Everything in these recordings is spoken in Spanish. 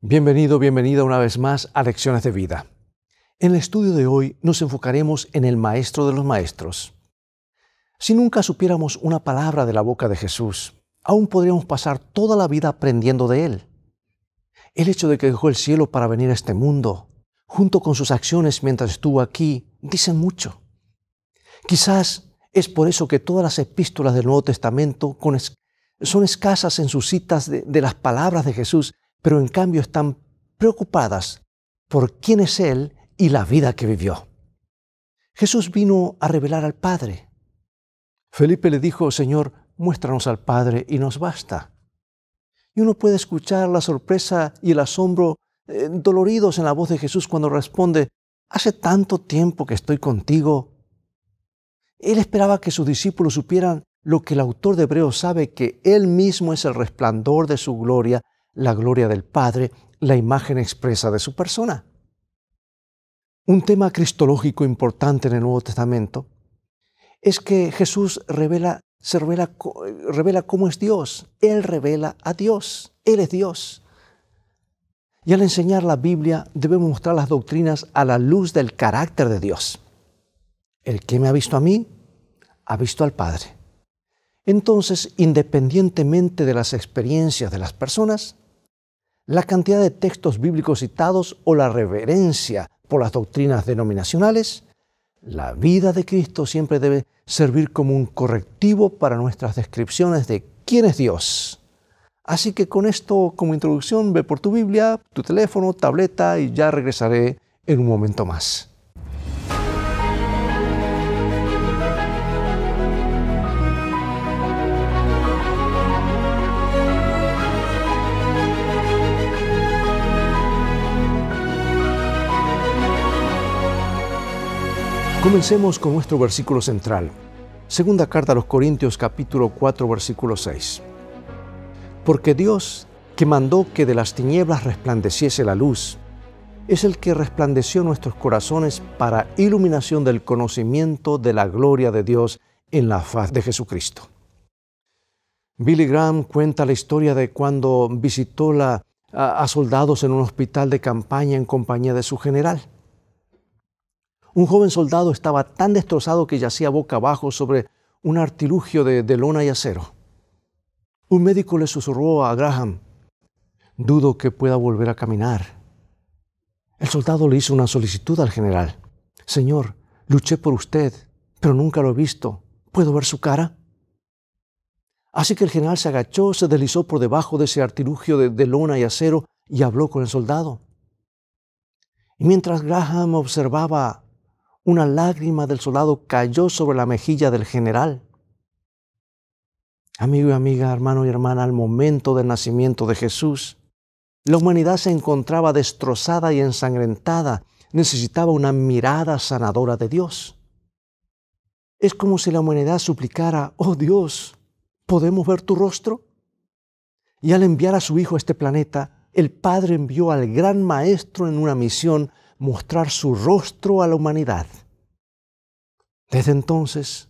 Bienvenido, bienvenida una vez más a Lecciones de Vida. En el estudio de hoy nos enfocaremos en el Maestro de los Maestros. Si nunca supiéramos una palabra de la boca de Jesús, aún podríamos pasar toda la vida aprendiendo de Él. El hecho de que dejó el cielo para venir a este mundo, junto con sus acciones mientras estuvo aquí, dicen mucho. Quizás es por eso que todas las epístolas del Nuevo Testamento son escasas en sus citas de las palabras de Jesús, pero en cambio están preocupadas por quién es Él y la vida que vivió. Jesús vino a revelar al Padre. Felipe le dijo: Señor, muéstranos al Padre y nos basta. Y uno puede escuchar la sorpresa y el asombro doloridos en la voz de Jesús cuando responde: hace tanto tiempo que estoy contigo. Él esperaba que sus discípulos supieran lo que el autor de Hebreos sabe, que Él mismo es el resplandor de su gloria, la gloria del Padre, la imagen expresa de su persona. Un tema cristológico importante en el Nuevo Testamento es que Jesús revela cómo es Dios. Él revela a Dios. Él es Dios. Y al enseñar la Biblia debemos mostrar las doctrinas a la luz del carácter de Dios. El que me ha visto a mí, ha visto al Padre. Entonces, independientemente de las experiencias de las personas, la cantidad de textos bíblicos citados o la reverencia por las doctrinas denominacionales, la vida de Cristo siempre debe servir como un correctivo para nuestras descripciones de quién es Dios. Así que con esto como introducción, ve por tu Biblia, tu teléfono, tableta, y ya regresaré en un momento más. Comencemos con nuestro versículo central. Segunda carta a los Corintios, capítulo 4, versículo 6. Porque Dios, que mandó que de las tinieblas resplandeciese la luz, es el que resplandeció nuestros corazones para iluminación del conocimiento de la gloria de Dios en la faz de Jesucristo. Billy Graham cuenta la historia de cuando visitó a soldados en un hospital de campaña en compañía de su general. Un joven soldado estaba tan destrozado que yacía boca abajo sobre un artilugio de lona y acero. Un médico le susurró a Graham: dudo que pueda volver a caminar. El soldado le hizo una solicitud al general: Señor, luché por usted, pero nunca lo he visto. ¿Puedo ver su cara? Así que el general se agachó, se deslizó por debajo de ese artilugio de lona y acero y habló con el soldado. Y mientras Graham observaba, una lágrima del soldado cayó sobre la mejilla del general. Amigo y amiga, hermano y hermana, al momento del nacimiento de Jesús, la humanidad se encontraba destrozada y ensangrentada. Necesitaba una mirada sanadora de Dios. Es como si la humanidad suplicara: oh Dios, ¿podemos ver tu rostro? Y al enviar a su Hijo a este planeta, el Padre envió al gran Maestro en una misión: mostrar su rostro a la humanidad. Desde entonces,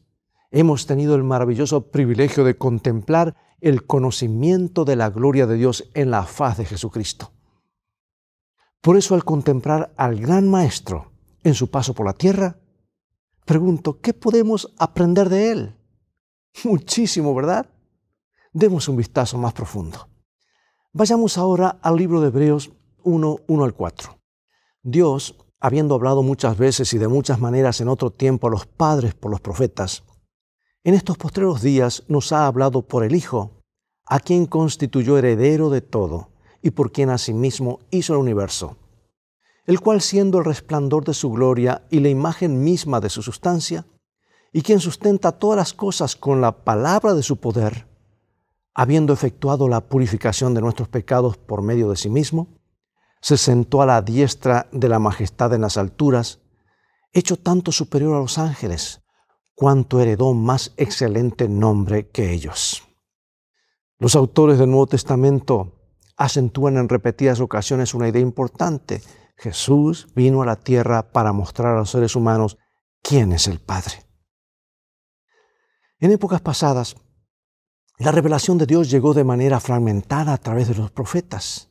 hemos tenido el maravilloso privilegio de contemplar el conocimiento de la gloria de Dios en la faz de Jesucristo. Por eso, al contemplar al gran Maestro en su paso por la tierra, pregunto: ¿qué podemos aprender de Él? Muchísimo, ¿verdad? Demos un vistazo más profundo. Vayamos ahora al libro de Hebreos 1, 1 al 4. Dios, habiendo hablado muchas veces y de muchas maneras en otro tiempo a los padres por los profetas, en estos postreros días nos ha hablado por el Hijo, a quien constituyó heredero de todo y por quien asimismo hizo el universo, el cual, siendo el resplandor de su gloria y la imagen misma de su sustancia, y quien sustenta todas las cosas con la palabra de su poder, habiendo efectuado la purificación de nuestros pecados por medio de sí mismo, se sentó a la diestra de la majestad en las alturas, hecho tanto superior a los ángeles, cuanto heredó más excelente nombre que ellos. Los autores del Nuevo Testamento acentúan en repetidas ocasiones una idea importante: Jesús vino a la tierra para mostrar a los seres humanos quién es el Padre. En épocas pasadas, la revelación de Dios llegó de manera fragmentada a través de los profetas.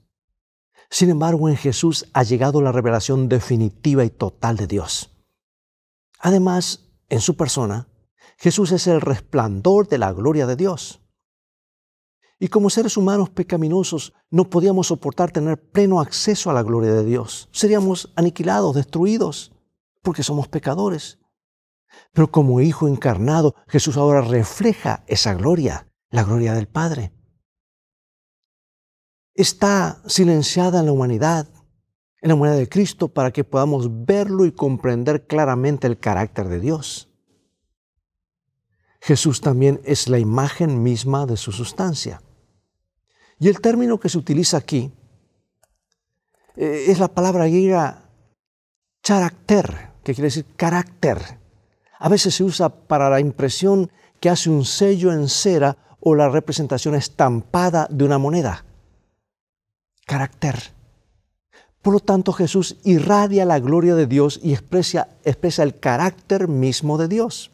Sin embargo, en Jesús ha llegado la revelación definitiva y total de Dios. Además, en su persona, Jesús es el resplandor de la gloria de Dios. Y como seres humanos pecaminosos, no podíamos soportar tener pleno acceso a la gloria de Dios. Seríamos aniquilados, destruidos, porque somos pecadores. Pero como Hijo encarnado, Jesús ahora refleja esa gloria, la gloria del Padre. Está silenciada en la humanidad de Cristo, para que podamos verlo y comprender claramente el carácter de Dios. Jesús también es la imagen misma de su sustancia. Y el término que se utiliza aquí es la palabra griega charakter, que quiere decir carácter. A veces se usa para la impresión que hace un sello en cera o la representación estampada de una moneda. Carácter. Por lo tanto, Jesús irradia la gloria de Dios y expresa el carácter mismo de Dios.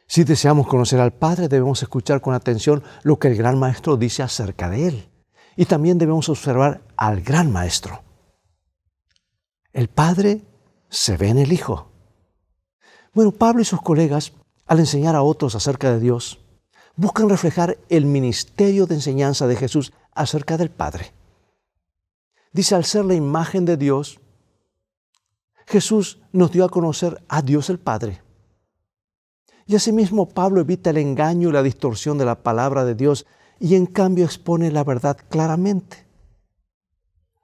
Si deseamos conocer al Padre, debemos escuchar con atención lo que el Gran Maestro dice acerca de Él. Y también debemos observar al Gran Maestro. El Padre se ve en el Hijo. Bueno, Pablo y sus colegas, al enseñar a otros acerca de Dios, buscan reflejar el ministerio de enseñanza de Jesús acerca del Padre. Dice, al ser la imagen de Dios, Jesús nos dio a conocer a Dios el Padre. Y asimismo Pablo evita el engaño y la distorsión de la palabra de Dios y en cambio expone la verdad claramente.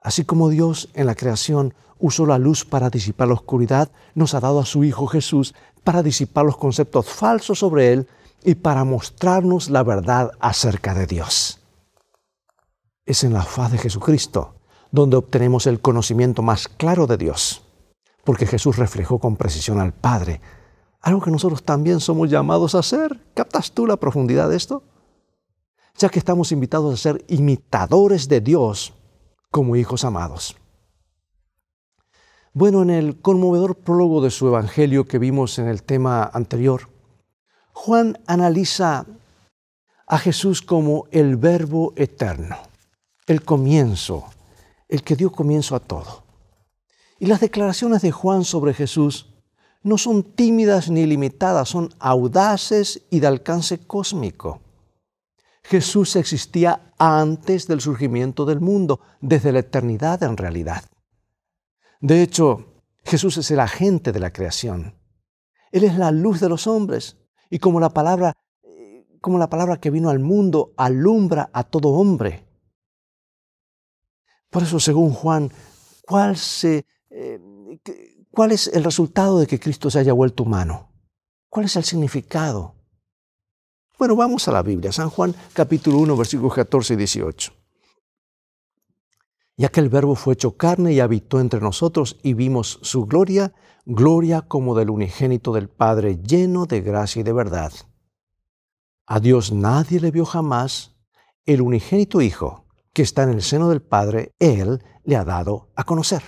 Así como Dios en la creación usó la luz para disipar la oscuridad, nos ha dado a su Hijo Jesús para disipar los conceptos falsos sobre Él y para mostrarnos la verdad acerca de Dios. Es en la faz de Jesucristo donde obtenemos el conocimiento más claro de Dios, porque Jesús reflejó con precisión al Padre, algo que nosotros también somos llamados a hacer. ¿Captas tú la profundidad de esto? Ya que estamos invitados a ser imitadores de Dios como hijos amados. Bueno, en el conmovedor prólogo de su Evangelio que vimos en el tema anterior, Juan analiza a Jesús como el Verbo eterno, el comienzo, el que dio comienzo a todo. Y las declaraciones de Juan sobre Jesús no son tímidas ni limitadas, son audaces y de alcance cósmico. Jesús existía antes del surgimiento del mundo, desde la eternidad en realidad. De hecho, Jesús es el agente de la creación. Él es la luz de los hombres y como la palabra que vino al mundo alumbra a todo hombre. Por eso, según Juan, ¿cuál es el resultado de que Cristo se haya vuelto humano? ¿Cuál es el significado? Bueno, vamos a la Biblia, San Juan capítulo 1, versículos 14 y 18. Ya que el Verbo fue hecho carne y habitó entre nosotros y vimos su gloria, gloria como del unigénito del Padre, lleno de gracia y de verdad. A Dios nadie le vio jamás, el unigénito Hijo, que está en el seno del Padre, Él le ha dado a conocer.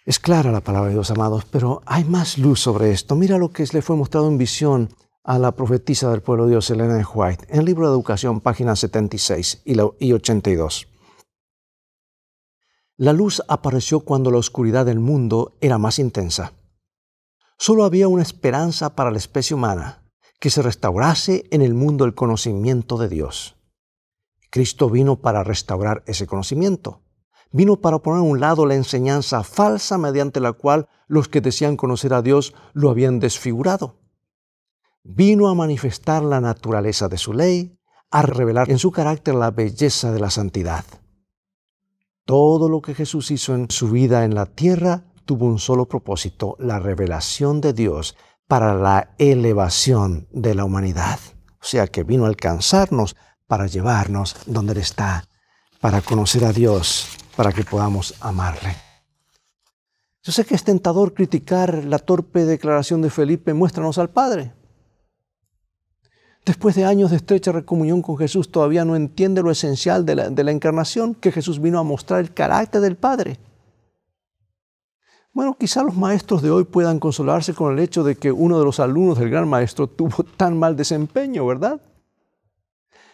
Es clara la palabra de Dios, amados, pero hay más luz sobre esto. Mira lo que le fue mostrado en visión a la profetisa del pueblo de Dios, Elena de White, en el libro de Educación, páginas 76 y 82. La luz apareció cuando la oscuridad del mundo era más intensa. Solo había una esperanza para la especie humana, que se restaurase en el mundo el conocimiento de Dios. Cristo vino para restaurar ese conocimiento. Vino para poner a un lado la enseñanza falsa mediante la cual los que decían conocer a Dios lo habían desfigurado. Vino a manifestar la naturaleza de su ley, a revelar en su carácter la belleza de la santidad. Todo lo que Jesús hizo en su vida en la tierra tuvo un solo propósito, la revelación de Dios para la elevación de la humanidad. O sea que vino a alcanzarnos para llevarnos donde Él está, para conocer a Dios, para que podamos amarle. Yo sé que es tentador criticar la torpe declaración de Felipe, muéstranos al Padre. Después de años de estrecha recomunión con Jesús, todavía no entiende lo esencial de la encarnación, que Jesús vino a mostrar el carácter del Padre. Bueno, quizá los maestros de hoy puedan consolarse con el hecho de que uno de los alumnos del Gran Maestro tuvo tan mal desempeño, ¿verdad?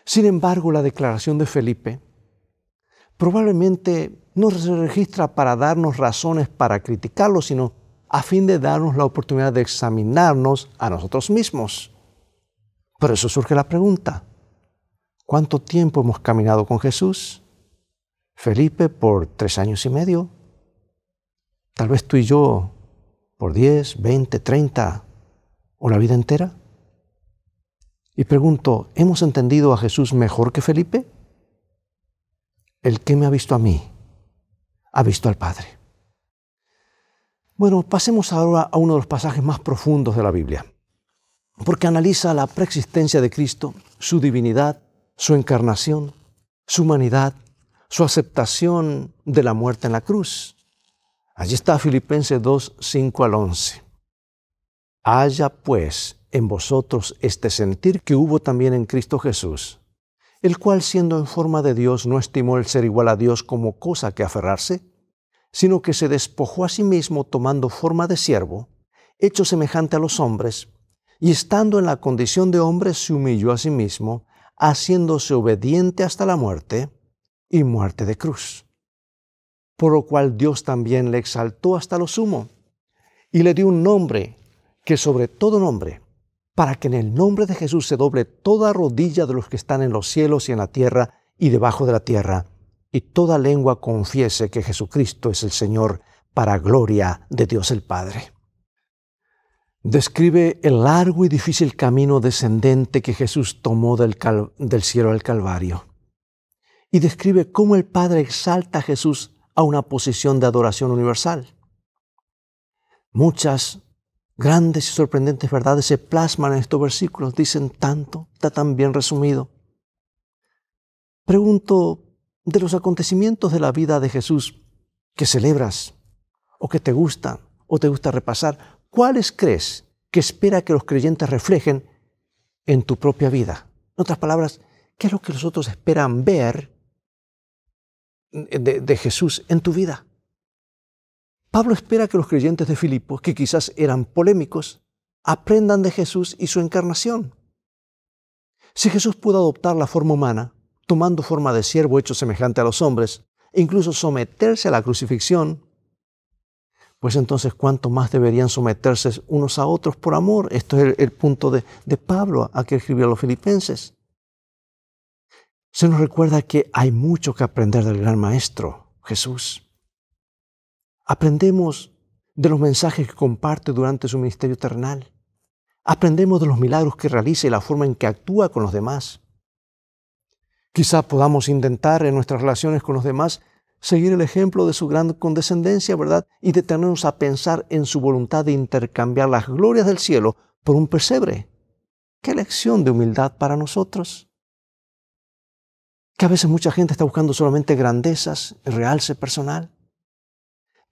Sin embargo, la declaración de Felipe probablemente no se registra para darnos razones para criticarlo, sino a fin de darnos la oportunidad de examinarnos a nosotros mismos. Por eso surge la pregunta: ¿cuánto tiempo hemos caminado con Jesús? Felipe por 3 años y medio. Tal vez tú y yo por 10, 20, 30 o la vida entera. Y pregunto, ¿hemos entendido a Jesús mejor que Felipe? El que me ha visto a mí, ha visto al Padre. Bueno, pasemos ahora a uno de los pasajes más profundos de la Biblia, porque analiza la preexistencia de Cristo, su divinidad, su encarnación, su humanidad, su aceptación de la muerte en la cruz. Allí está Filipenses 2, 5 al 11. Haya pues en vosotros este sentir que hubo también en Cristo Jesús, el cual siendo en forma de Dios no estimó el ser igual a Dios como cosa que aferrarse, sino que se despojó a sí mismo tomando forma de siervo, hecho semejante a los hombres, y estando en la condición de hombre se humilló a sí mismo, haciéndose obediente hasta la muerte y muerte de cruz. Por lo cual Dios también le exaltó hasta lo sumo, y le dio un nombre que sobre todo nombre, para que en el nombre de Jesús se doble toda rodilla de los que están en los cielos y en la tierra y debajo de la tierra, y toda lengua confiese que Jesucristo es el Señor, para gloria de Dios el Padre. Describe el largo y difícil camino descendente que Jesús tomó del cielo al Calvario. Y describe cómo el Padre exalta a Jesús a una posición de adoración universal. Muchas grandes y sorprendentes verdades se plasman en estos versículos. Dicen tanto, está tan bien resumido. Pregunto, de los acontecimientos de la vida de Jesús que celebras, o que te gustan, o te gusta repasar, ¿cuáles crees que espera que los creyentes reflejen en tu propia vida? En otras palabras, ¿qué es lo que los otros esperan ver de Jesús en tu vida? Pablo espera que los creyentes de Filipos, que quizás eran polémicos, aprendan de Jesús y su encarnación. Si Jesús pudo adoptar la forma humana, tomando forma de siervo hecho semejante a los hombres, e incluso someterse a la crucifixión, pues entonces ¿cuánto más deberían someterse unos a otros por amor? Esto es el punto de Pablo a que escribió a los filipenses. Se nos recuerda que hay mucho que aprender del gran Maestro, Jesús. Aprendemos de los mensajes que comparte durante su ministerio terrenal. Aprendemos de los milagros que realiza y la forma en que actúa con los demás. Quizá podamos intentar en nuestras relaciones con los demás seguir el ejemplo de su gran condescendencia, ¿verdad? Y detenernos a pensar en su voluntad de intercambiar las glorias del cielo por un pesebre. ¡Qué lección de humildad para nosotros! Que a veces mucha gente está buscando solamente grandezas, el realce personal.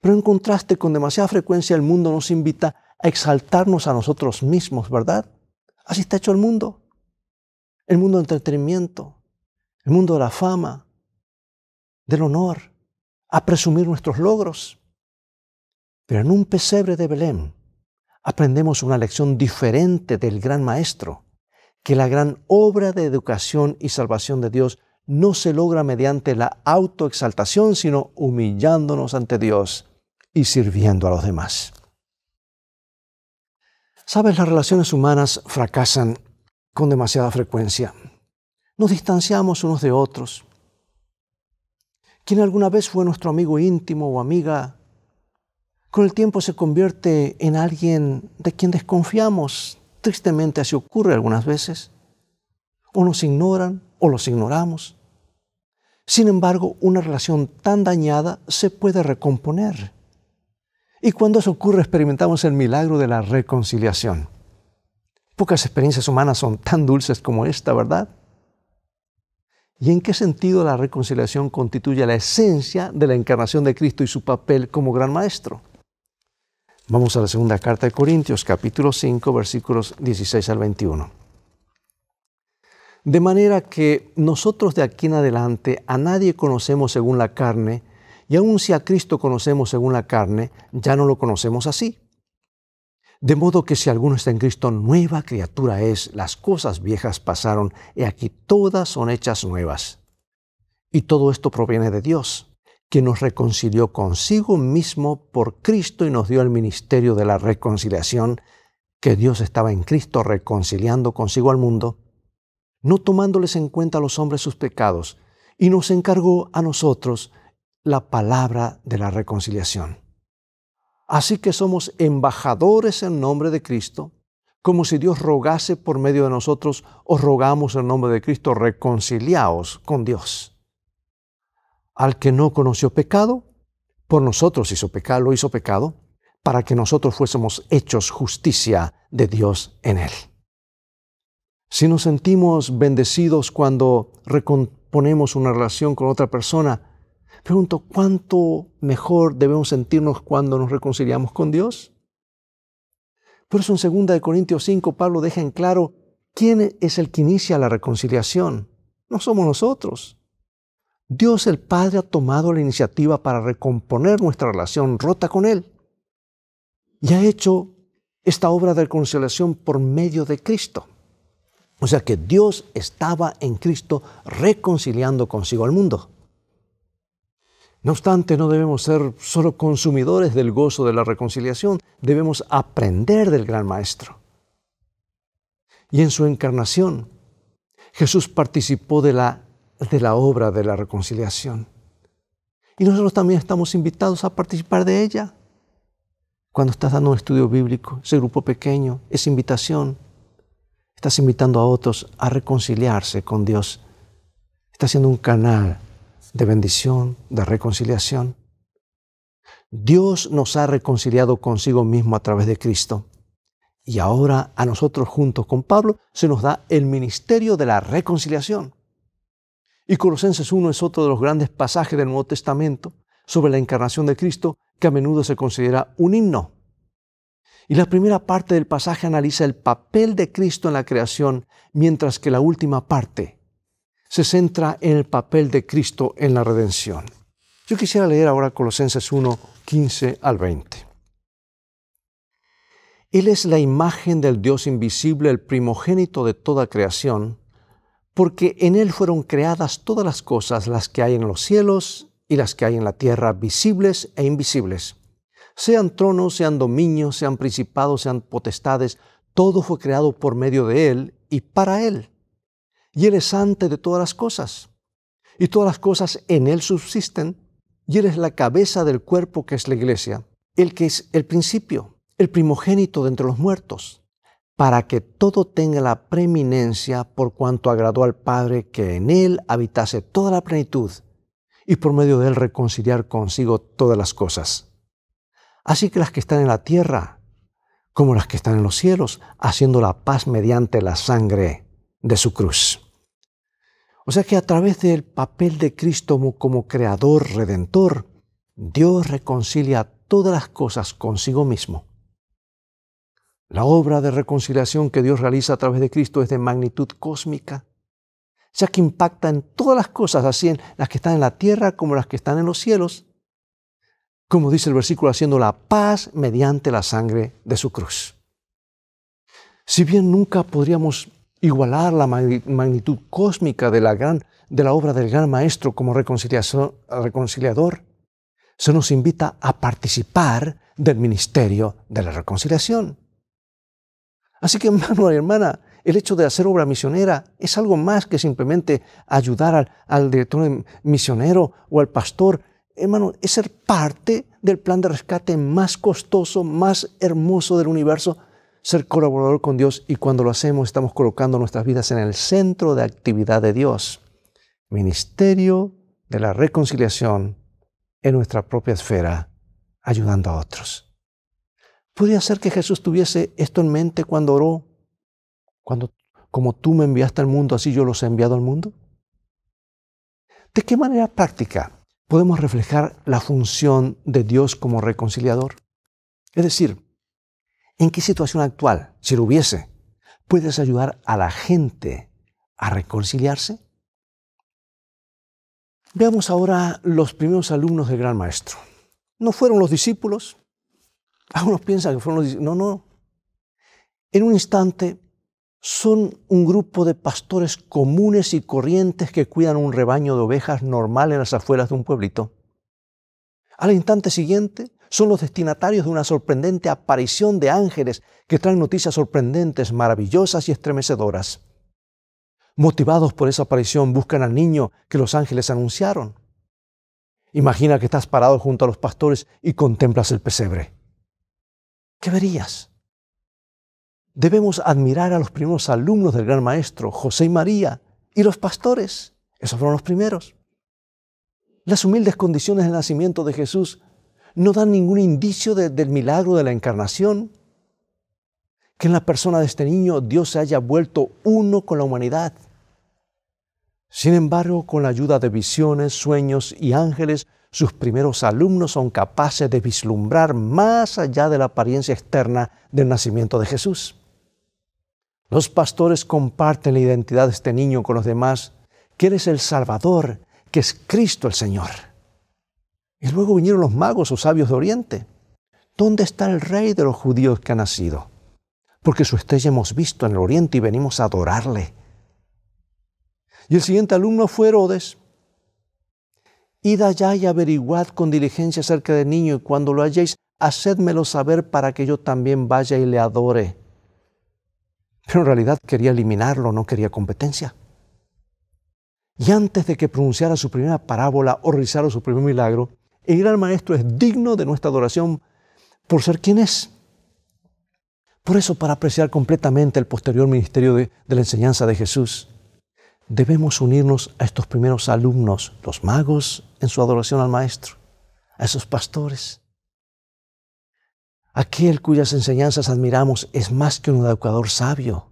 Pero en contraste, con demasiada frecuencia el mundo nos invita a exaltarnos a nosotros mismos, ¿verdad? Así está hecho el mundo. El mundo del entretenimiento, el mundo de la fama, del honor, a presumir nuestros logros. Pero en un pesebre de Belén aprendemos una lección diferente del gran Maestro, que la gran obra de educación y salvación de Dios no se logra mediante la autoexaltación, sino humillándonos ante Dios y sirviendo a los demás. ¿Sabes? Las relaciones humanas fracasan con demasiada frecuencia. Nos distanciamos unos de otros. Quien alguna vez fue nuestro amigo íntimo o amiga, con el tiempo se convierte en alguien de quien desconfiamos. Tristemente así ocurre algunas veces. O nos ignoran o los ignoramos. Sin embargo, una relación tan dañada se puede recomponer. Y cuando eso ocurre, experimentamos el milagro de la reconciliación. Pocas experiencias humanas son tan dulces como esta, ¿verdad? ¿Y en qué sentido la reconciliación constituye la esencia de la encarnación de Cristo y su papel como gran maestro? Vamos a la segunda carta de Corintios, capítulo 5, versículos 16 al 21. De manera que nosotros de aquí en adelante a nadie conocemos según la carne, y aun si a Cristo conocemos según la carne, ya no lo conocemos así. De modo que si alguno está en Cristo, nueva criatura es, las cosas viejas pasaron, y aquí todas son hechas nuevas. Y todo esto proviene de Dios, que nos reconcilió consigo mismo por Cristo y nos dio el ministerio de la reconciliación, que Dios estaba en Cristo reconciliando consigo al mundo, no tomándoles en cuenta a los hombres sus pecados, y nos encargó a nosotros la palabra de la reconciliación. Así que somos embajadores en nombre de Cristo, como si Dios rogase por medio de nosotros, os rogamos en nombre de Cristo, reconciliaos con Dios. Al que no conoció pecado, por nosotros lo hizo pecado, para que nosotros fuésemos hechos justicia de Dios en él. Si nos sentimos bendecidos cuando recomponemos una relación con otra persona, pregunto, ¿cuánto mejor debemos sentirnos cuando nos reconciliamos con Dios? Por eso en 2 Corintios 5, Pablo deja en claro quién es el que inicia la reconciliación. No somos nosotros. Dios el Padre ha tomado la iniciativa para recomponer nuestra relación rota con Él. Y ha hecho esta obra de reconciliación por medio de Cristo. O sea que Dios estaba en Cristo reconciliando consigo al mundo. No obstante, no debemos ser solo consumidores del gozo de la reconciliación, debemos aprender del gran Maestro. Y en su encarnación, Jesús participó de la obra de la reconciliación. Y nosotros también estamos invitados a participar de ella. Cuando estás dando un estudio bíblico, ese grupo pequeño, esa invitación, estás invitando a otros a reconciliarse con Dios. Estás siendo un canal de bendición, de reconciliación. Dios nos ha reconciliado consigo mismo a través de Cristo. Y ahora a nosotros juntos con Pablo se nos da el ministerio de la reconciliación. Y Colosenses 1 es otro de los grandes pasajes del Nuevo Testamento sobre la encarnación de Cristo que a menudo se considera un himno. Y la primera parte del pasaje analiza el papel de Cristo en la creación, mientras que la última parte se centra en el papel de Cristo en la redención. Yo quisiera leer ahora Colosenses 1, 15 al 20. Él es la imagen del Dios invisible, el primogénito de toda creación, porque en Él fueron creadas todas las cosas, las que hay en los cielos y las que hay en la tierra, visibles e invisibles. Sean tronos, sean dominios, sean principados, sean potestades, todo fue creado por medio de Él y para Él. Y Él es antes de todas las cosas, y todas las cosas en Él subsisten, y Él es la cabeza del cuerpo que es la iglesia, el que es el principio, el primogénito de entre los muertos, para que todo tenga la preeminencia por cuanto agradó al Padre que en Él habitase toda la plenitud, y por medio de Él reconciliar consigo todas las cosas. Así que las que están en la tierra, como las que están en los cielos, haciendo la paz mediante la sangre de su cruz. O sea que a través del papel de Cristo como creador, redentor, Dios reconcilia todas las cosas consigo mismo. La obra de reconciliación que Dios realiza a través de Cristo es de magnitud cósmica, ya que impacta en todas las cosas, así en las que están en la tierra como las que están en los cielos, como dice el versículo, haciendo la paz mediante la sangre de su cruz. Si bien nunca podríamos igualar la magnitud cósmica de la obra del gran Maestro como reconciliador, se nos invita a participar del ministerio de la reconciliación. Así que, hermano y hermana, el hecho de hacer obra misionera es algo más que simplemente ayudar al director misionero o al pastor. Hermano, es ser parte del plan de rescate más costoso, más hermoso del universo, ser colaborador con Dios, y cuando lo hacemos estamos colocando nuestras vidas en el centro de actividad de Dios. Ministerio de la reconciliación en nuestra propia esfera, ayudando a otros. ¿Podría ser que Jesús tuviese esto en mente cuando oró? Como tú me enviaste al mundo, así yo los he enviado al mundo. ¿De qué manera práctica podemos reflejar la función de Dios como reconciliador? Es decir, ¿en qué situación actual, si lo hubiese, puedes ayudar a la gente a reconciliarse? Veamos ahora los primeros alumnos del Gran Maestro. No fueron los discípulos. Algunos piensan que fueron los discípulos. No. En un instante, son un grupo de pastores comunes y corrientes que cuidan un rebaño de ovejas normal en las afueras de un pueblito. Al instante siguiente, son los destinatarios de una sorprendente aparición de ángeles que traen noticias sorprendentes, maravillosas y estremecedoras. Motivados por esa aparición, buscan al niño que los ángeles anunciaron. Imagina que estás parado junto a los pastores y contemplas el pesebre. ¿Qué verías? Debemos admirar a los primeros alumnos del gran maestro, José y María, y los pastores. Esos fueron los primeros. Las humildes condiciones del nacimiento de Jesús no dan ningún indicio del milagro de la encarnación, que en la persona de este niño Dios se haya vuelto uno con la humanidad. Sin embargo, con la ayuda de visiones, sueños y ángeles, sus primeros alumnos son capaces de vislumbrar más allá de la apariencia externa del nacimiento de Jesús. Los pastores comparten la identidad de este niño con los demás, que Él es el Salvador, que es Cristo el Señor. Y luego vinieron los magos o sabios de Oriente. ¿Dónde está el rey de los judíos que ha nacido? Porque su estrella hemos visto en el Oriente y venimos a adorarle. Y el siguiente alumno fue Herodes. Id allá y averiguad con diligencia acerca del niño, y cuando lo halléis, hacedmelo saber para que yo también vaya y le adore. Pero en realidad quería eliminarlo, no quería competencia. Y antes de que pronunciara su primera parábola o realizara su primer milagro, el gran maestro es digno de nuestra adoración por ser quien es. Por eso, para apreciar completamente el posterior ministerio de la enseñanza de Jesús, debemos unirnos a estos primeros alumnos, los magos en su adoración al Maestro, a esos pastores. Aquel cuyas enseñanzas admiramos es más que un educador sabio.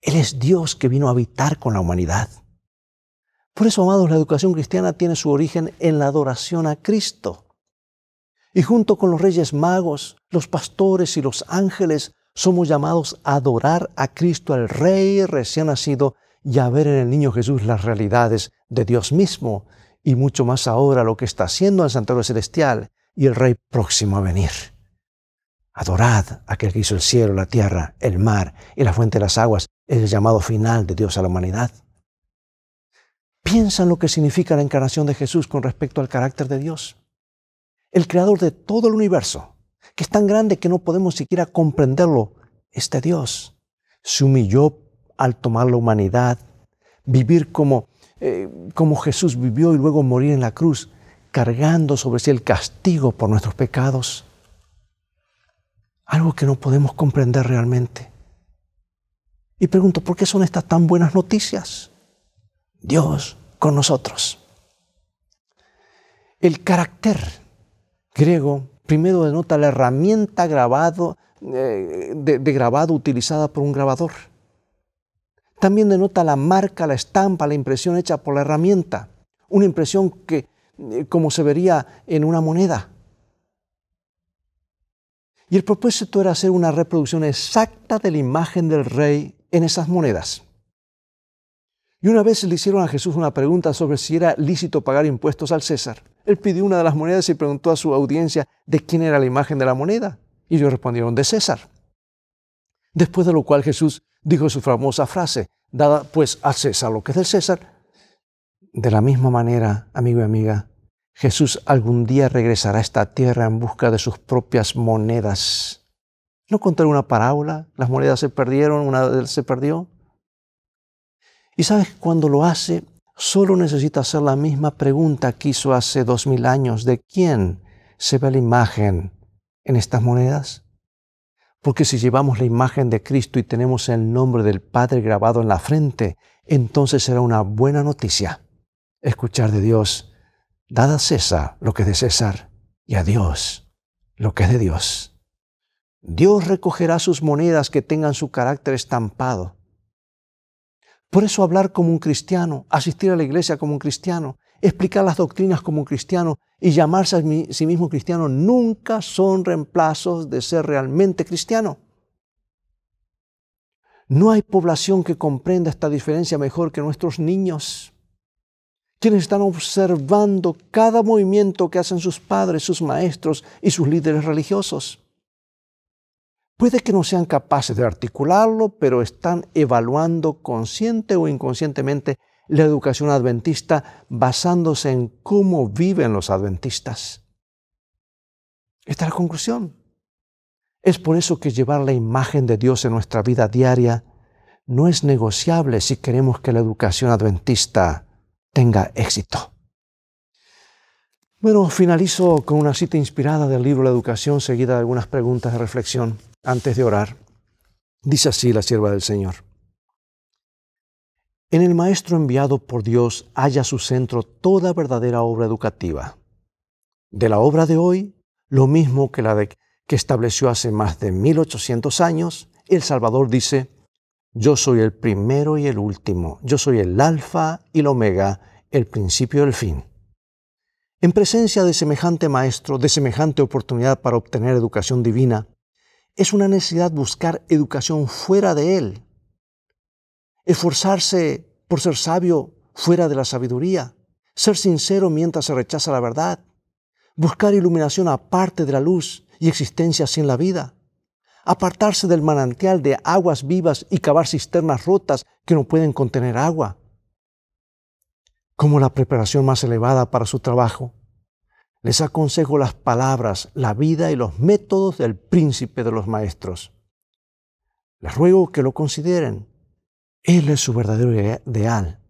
Él es Dios que vino a habitar con la humanidad. Por eso, amados, la educación cristiana tiene su origen en la adoración a Cristo. Y junto con los reyes magos, los pastores y los ángeles, somos llamados a adorar a Cristo, el Rey recién nacido, y a ver en el niño Jesús las realidades de Dios mismo, y mucho más ahora lo que está haciendo el Santuario Celestial y el Rey próximo a venir. Adorad a aquel que hizo el cielo, la tierra, el mar y la fuente de las aguas, es el llamado final de Dios a la humanidad. Piensa en lo que significa la encarnación de Jesús con respecto al carácter de Dios. El creador de todo el universo, que es tan grande que no podemos siquiera comprenderlo, este Dios se humilló al tomar la humanidad, vivir como Jesús vivió y luego morir en la cruz, cargando sobre sí el castigo por nuestros pecados. Algo que no podemos comprender realmente. Y pregunto, ¿por qué son estas tan buenas noticias? Dios con nosotros. El carácter griego primero denota la herramienta de grabado utilizada por un grabador. También denota la marca, la estampa, la impresión hecha por la herramienta. Una impresión que, como se vería en una moneda. Y el propósito era hacer una reproducción exacta de la imagen del rey en esas monedas. Y una vez le hicieron a Jesús una pregunta sobre si era lícito pagar impuestos al César. Él pidió una de las monedas y preguntó a su audiencia de quién era la imagen de la moneda. Y ellos respondieron, de César. Después de lo cual Jesús dijo su famosa frase, dada pues a César lo que es del César. De la misma manera, amigo y amiga, Jesús algún día regresará a esta tierra en busca de sus propias monedas. ¿No contaré una parábola? Las monedas se perdieron, una de ellas se perdió. Y sabes, cuando lo hace, solo necesita hacer la misma pregunta que hizo hace 2000 años. ¿De quién se ve la imagen en estas monedas? Porque si llevamos la imagen de Cristo y tenemos el nombre del Padre grabado en la frente, entonces será una buena noticia escuchar de Dios, dad a César lo que es de César y a Dios lo que es de Dios. Dios recogerá sus monedas que tengan su carácter estampado. Por eso hablar como un cristiano, asistir a la iglesia como un cristiano, explicar las doctrinas como un cristiano y llamarse a sí mismo cristiano nunca son reemplazos de ser realmente cristiano. No hay población que comprenda esta diferencia mejor que nuestros niños, quienes están observando cada movimiento que hacen sus padres, sus maestros y sus líderes religiosos. Puede que no sean capaces de articularlo, pero están evaluando consciente o inconscientemente la educación adventista basándose en cómo viven los adventistas. Esta es la conclusión. Es por eso que llevar la imagen de Dios en nuestra vida diaria no es negociable si queremos que la educación adventista tenga éxito. Bueno, finalizo con una cita inspirada del libro La Educación, seguida de algunas preguntas de reflexión antes de orar. Dice así la sierva del Señor: en el Maestro enviado por Dios halla su centro toda verdadera obra educativa. De la obra de hoy, lo mismo que la que estableció hace más de 1800 años, el Salvador dice: yo soy el primero y el último, yo soy el alfa y el omega, el principio y el fin. En presencia de semejante maestro, de semejante oportunidad para obtener educación divina, es una necesidad buscar educación fuera de él, esforzarse por ser sabio fuera de la sabiduría, ser sincero mientras se rechaza la verdad, buscar iluminación aparte de la luz y existencia sin la vida, apartarse del manantial de aguas vivas y cavar cisternas rotas que no pueden contener agua. Como la preparación más elevada para su trabajo, les aconsejo las palabras, la vida y los métodos del príncipe de los maestros. Les ruego que lo consideren. Él es su verdadero ideal.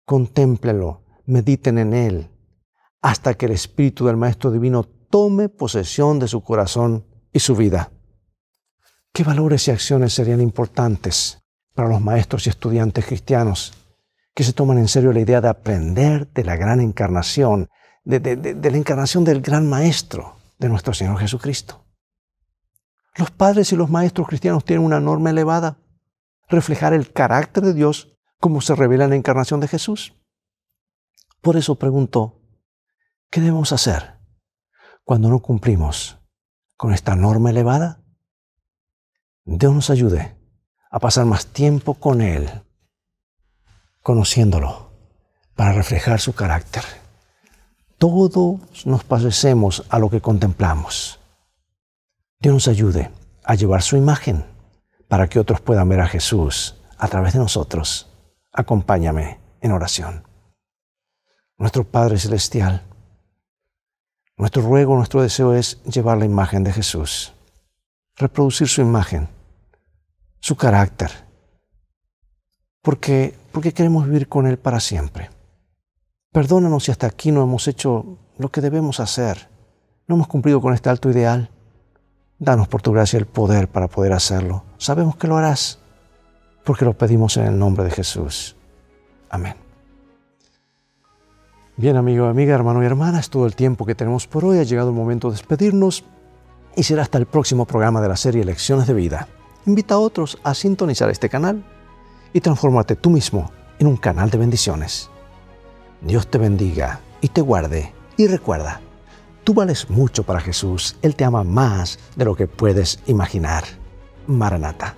Contémplenlo, mediten en él, hasta que el Espíritu del Maestro Divino tome posesión de su corazón y su vida. ¿Qué valores y acciones serían importantes para los maestros y estudiantes cristianos que se toman en serio la idea de aprender de la gran encarnación, de la encarnación del gran Maestro, de nuestro Señor Jesucristo? Los padres y los maestros cristianos tienen una norma elevada: reflejar el carácter de Dios como se revela en la encarnación de Jesús. Por eso pregunto, ¿qué debemos hacer cuando no cumplimos con esta norma elevada? Dios nos ayude a pasar más tiempo con Él, conociéndolo, para reflejar su carácter. Todos nos parecemos a lo que contemplamos. Dios nos ayude a llevar su imagen para que otros puedan ver a Jesús a través de nosotros. Acompáñame en oración. Nuestro Padre Celestial, nuestro ruego, nuestro deseo es llevar la imagen de Jesús, reproducir su imagen, su carácter, porque queremos vivir con Él para siempre. Perdónanos si hasta aquí no hemos hecho lo que debemos hacer, no hemos cumplido con este alto ideal. Danos por tu gracia el poder para poder hacerlo. Sabemos que lo harás, porque lo pedimos en el nombre de Jesús. Amén. Bien, amigo, amiga, hermano y hermana, es todo el tiempo que tenemos por hoy. Ha llegado el momento de despedirnos y será hasta el próximo programa de la serie Lecciones de Vida. Invita a otros a sintonizar este canal y transfórmate tú mismo en un canal de bendiciones. Dios te bendiga y te guarde. Y recuerda, tú vales mucho para Jesús. Él te ama más de lo que puedes imaginar. Maranata.